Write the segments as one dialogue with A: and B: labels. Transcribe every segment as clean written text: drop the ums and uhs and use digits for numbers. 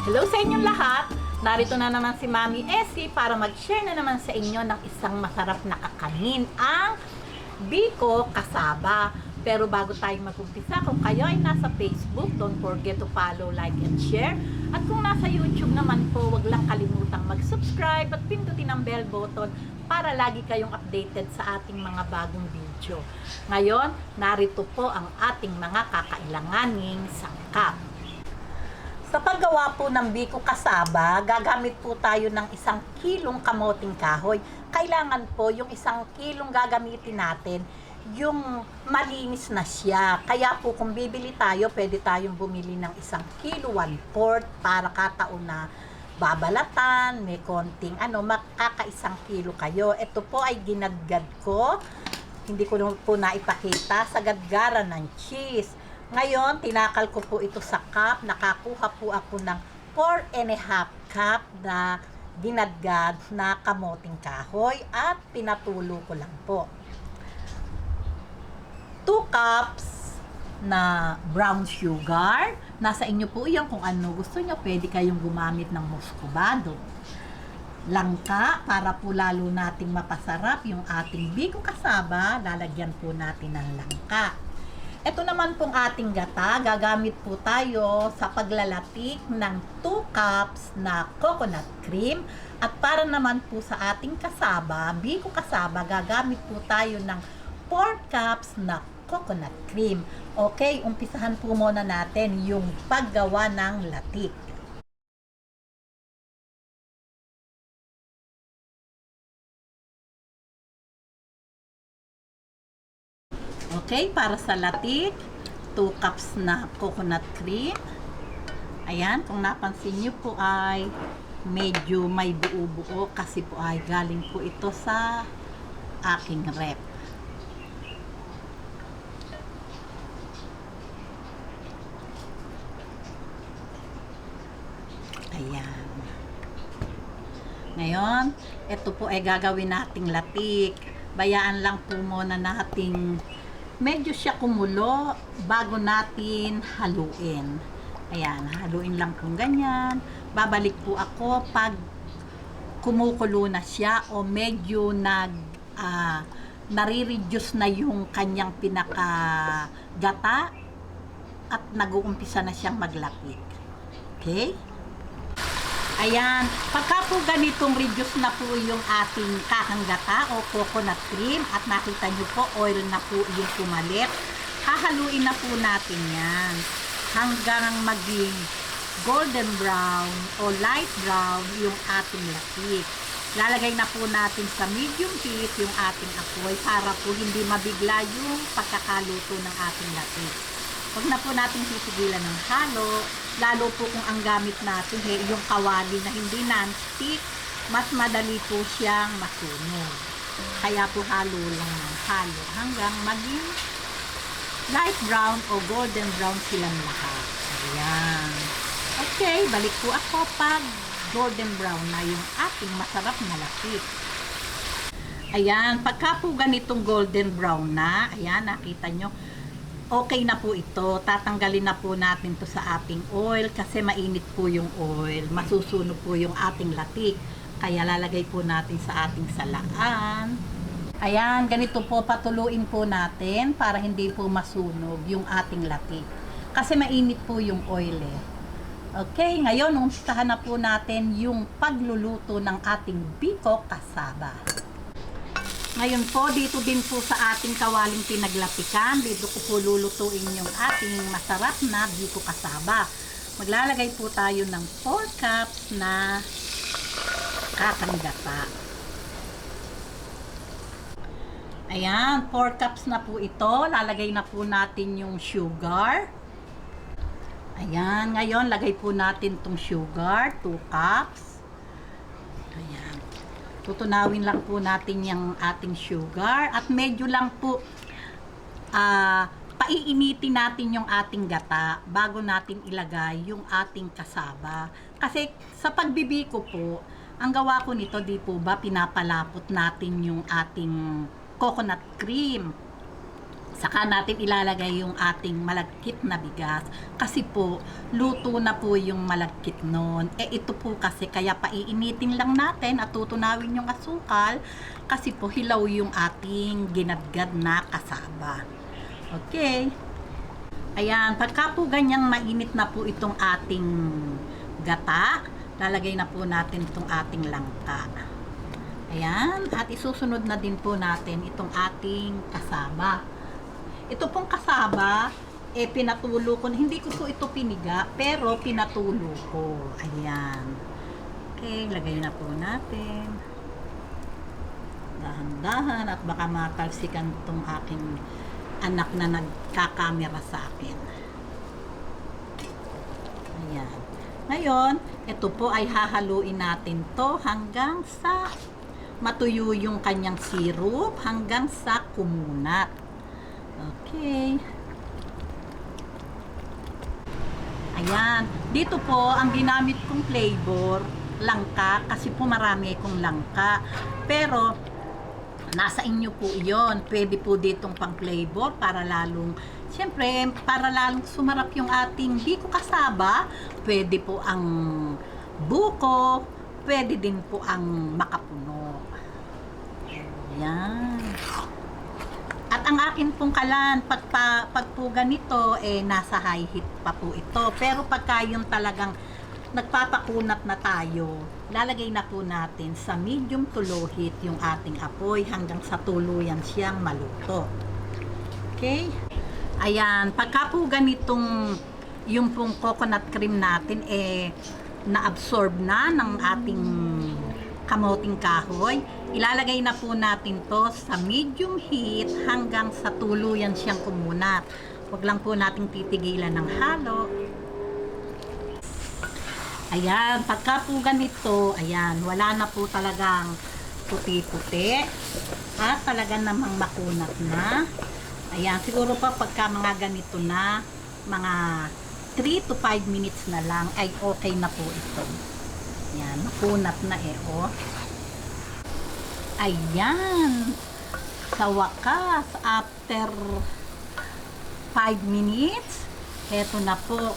A: Hello sa inyong lahat! Narito na naman si Mami Essie para mag-share na naman sa inyo ng isang masarap na kakanin, ang biko kasaba. Pero bago tayo mag-umpisa, kung kayo ay nasa Facebook, don't forget to follow, like, and share. At kung nasa YouTube naman po, wag lang kalimutang mag-subscribe at pindutin ang bell button para lagi kayong updated sa ating mga bagong video. Ngayon, narito po ang ating mga kakailanganing sangkap. Sa paggawa po ng biko kasaba, gagamit po tayo ng 1 kilong kamoting kahoy. Kailangan po yung 1 kilong gagamitin natin, yung malinis na siya. Kaya po kung bibili tayo, pwede tayong bumili ng 1 kilo 1/4 para kataon na babalatan, may konting makaka 1 kilo kayo. Ito po ay ginadgad ko. Hindi ko po naipakita sa gadgaran ng cheese. Ngayon, tinakal ko po ito sa cup. Nakakuha po ako ng 4½ cup na dinadgad na kamoting kahoy at pinatulo ko lang po. 2 cups na brown sugar. Nasa inyo po yan kung ano gusto nyo. Pwede kayong gumamit ng muscovado. Langka, para po lalo nating mapasarap yung ating biko kasaba, lalagyan po natin ng langka. Ito naman pong ating gata, gagamit po tayo sa paglalatik ng 2 cups na coconut cream. At para naman po sa ating kasaba, biko kasaba, gagamit po tayo ng 4 cups na coconut cream. Okay, umpisahan po muna natin yung paggawa ng latik. Okay, para sa latik, 2 cups na coconut cream. Ayan, kung napansin nyo po ay medyo may buo-buo kasi po ay galing po ito sa aking rep. Ayan. Ngayon, ito po ay gagawin nating latik. Bayaan lang po muna nating medyo siya kumulo bago natin haluin. Ayan, haluin lang po ganyan. Babalik po ako pag kumukulo na siya o medyo nare-reduce na yung kanyang pinakagata at nag-uumpisa na siyang maglapik. Okay? Ayan, pagka po ganitong reduce na po yung ating kakanggata o coconut cream at nakita nyo po oil na po yung pumalit, hahaluin na po natin yan hanggang maging golden brown o light brown yung ating latik. Lalagay na po natin sa medium heat yung ating apoy para po hindi mabigla yung pagkakaluto ng ating latik. Huwag na po natin sisigilan ng halo, lalo po kung ang gamit natin yung kawali na hindi non-stick, mas madali po siyang masunog. Kaya po halo lang ng halo hanggang maging light brown o golden brown silang lahat. Ayan. Okay, balik po ako pag golden brown na yung ating masarap na latik. Ayan, pagka po ganitong golden brown na, ayan, nakita nyo, okay na po ito. Tatanggalin na po natin to sa ating oil kasi mainit po yung oil. Masusunog po yung ating latik. Kaya lalagay po natin sa ating salaan. Ayan, ganito po patuluin po natin para hindi po masunog yung ating latik. Kasi mainit po yung oil eh. Okay, ngayon umpisahan na po natin yung pagluluto ng ating biko kasaba. Ngayon po, dito din po sa ating kawaling pinaglapikan, dito ko po lulutuin yung ating masarap na biko kasaba. Maglalagay po tayo ng 4 cups na kakanggata. Ayan, 4 cups na po ito. Lalagay na po natin yung sugar. Ayan, ngayon lagay po natin tong sugar, 2 cups. Ayan. Tutunawin lang po natin yung ating sugar at medyo lang po paiinitin natin yung ating gata bago natin ilagay yung ating kasaba. Kasi sa pagbibiko po, ang gawa ko nito, di po ba pinapalapot natin yung ating coconut cream. Saka natin ilalagay yung ating malagkit na bigas. Kasi po, luto na po yung malagkit nun. Ito po kasi, kaya paiinitin lang natin at tutunawin yung asukal. Kasi po, hilaw yung ating ginadgad na kasaba. Okay. Ayan, pagka po ganyang mainit na po itong ating gata, lalagay na po natin itong ating langka. Ayan, at isusunod na din po natin itong ating kasaba. Ito pong kasaba, pinatulo ko, hindi ko po ito piniga, pero pinatulo ko. Ayan. Okay, lagay na po natin. Dahan-dahan at baka matalsikan itong aking anak na nagkakamera sa akin. Ayan. Ngayon, ito po ay hahaluin natin to hanggang sa matuyo yung kanyang syrup, hanggang sa kumunat. Okay. Ayan. Dito po, ang ginamit kong flavor, langka, kasi po marami akong langka. Pero, nasa inyo po yon. Pwede po ditong pang flavor para lalong, siyempre, para lalong sumarap yung ating biko kasaba. Pwede po ang buko, pwede din po ang makapuno. Ayan. At ang akin pong kalan, pag po ganito, nasa high heat pa po ito. Pero pagka yung talagang nagpapakunat na tayo, lalagay na po natin sa medium to low heat yung ating apoy hanggang sa tuluyan siyang maluto. Okay? Ayan, pagka po ganitong yung pong coconut cream natin, na-absorb na ng ating kamoting kahoy, ilalagay na po natin to sa medium heat hanggang sa tuluyan siyang kumunat. Huwag lang po nating titigilan ng halo. Ayan, pagka po ganito, ayan, wala na po talagang puti-puti. At talaga namang makunat na. Ayan, siguro pa pagka mga ganito na, mga 3 to 5 minutes na lang, ay okay na po ito. Ayan, makunat na oh. Ayan. Sa wakas, after 5 minutes, eto na po.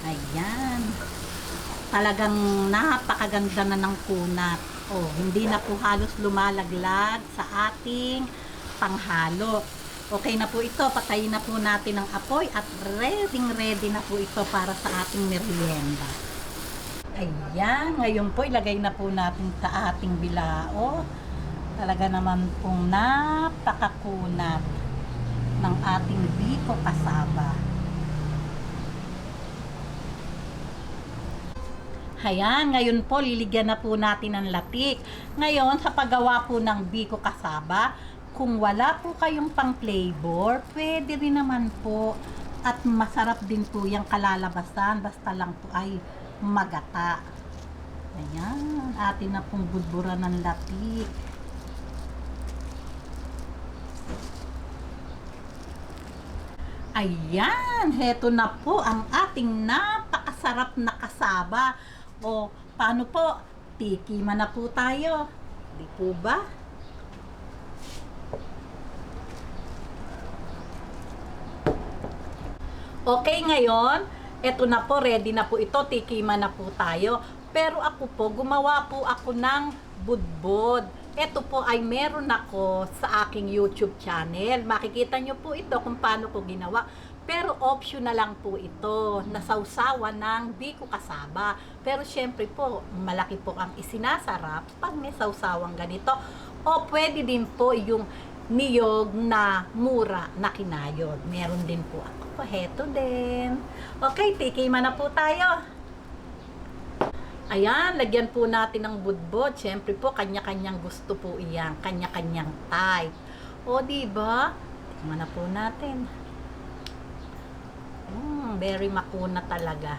A: Ayan. Talagang napakaganda na ng kunat. Oh, hindi na po halos lumalaglag sa ating panghalo. Okay na po ito. Patayin na po natin ang apoy at ready na po ito para sa ating merienda. Ayan, ngayon po ilagay na po natin sa ating bilao. Talaga naman pong napakakunat ng ating biko kasaba. Ayan, ngayon po liligyan na po natin ng latik. Ngayon, sa paggawa po ng biko kasaba, kung wala po kayong pang flavor, pwede rin naman po at masarap din po yung kalalabasan, basta lang po ay magata. Ayan, atin na pong budburan ng latik. Ayan, heto na po ang ating napakasarap na kasaba. O, paano po? Tikiman na po tayo. Di po ba? Okay, ngayon, eto na po, ready na po ito, tikiman na po tayo. Pero ako po, gumawa po ako ng budbod. Ito po ay meron ako sa aking YouTube channel. Makikita nyo po ito kung paano ko ginawa. Pero optional lang po ito, nasawsawan ng biko kasaba. Pero syempre po, malaki po ang isinasarap pag may sawsawang ganito. O pwede din po yung niyog na mura na kinayod. Meron din po ako. Heto din. Okay, tikiman na po tayo. Ayan, lagyan po natin ng budbod. Siyempre po, kanya-kanyang gusto po iyan. Kanya-kanyang type. O, diba? Tikman na po natin. Very makuna talaga.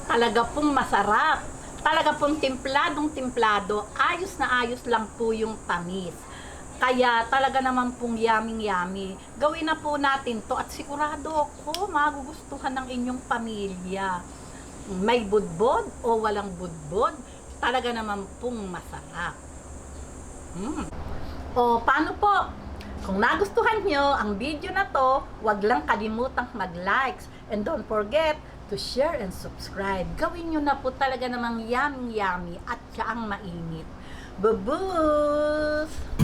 A: Talaga pong masarap. Talaga pong templadong templado. Ayos na ayos lang po yung tamis. Kaya talaga naman pong yummy. Gawin na po natin to at sigurado ako magugustuhan ng inyong pamilya. May budbod o walang budbod, talaga naman pong masarap. O paano po? Kung nagustuhan nyo ang video na to, wag lang kalimutang mag-likes and don't forget to share and subscribe. Gawin nyo na po talaga namang yummy at siya ang mainit. Babus!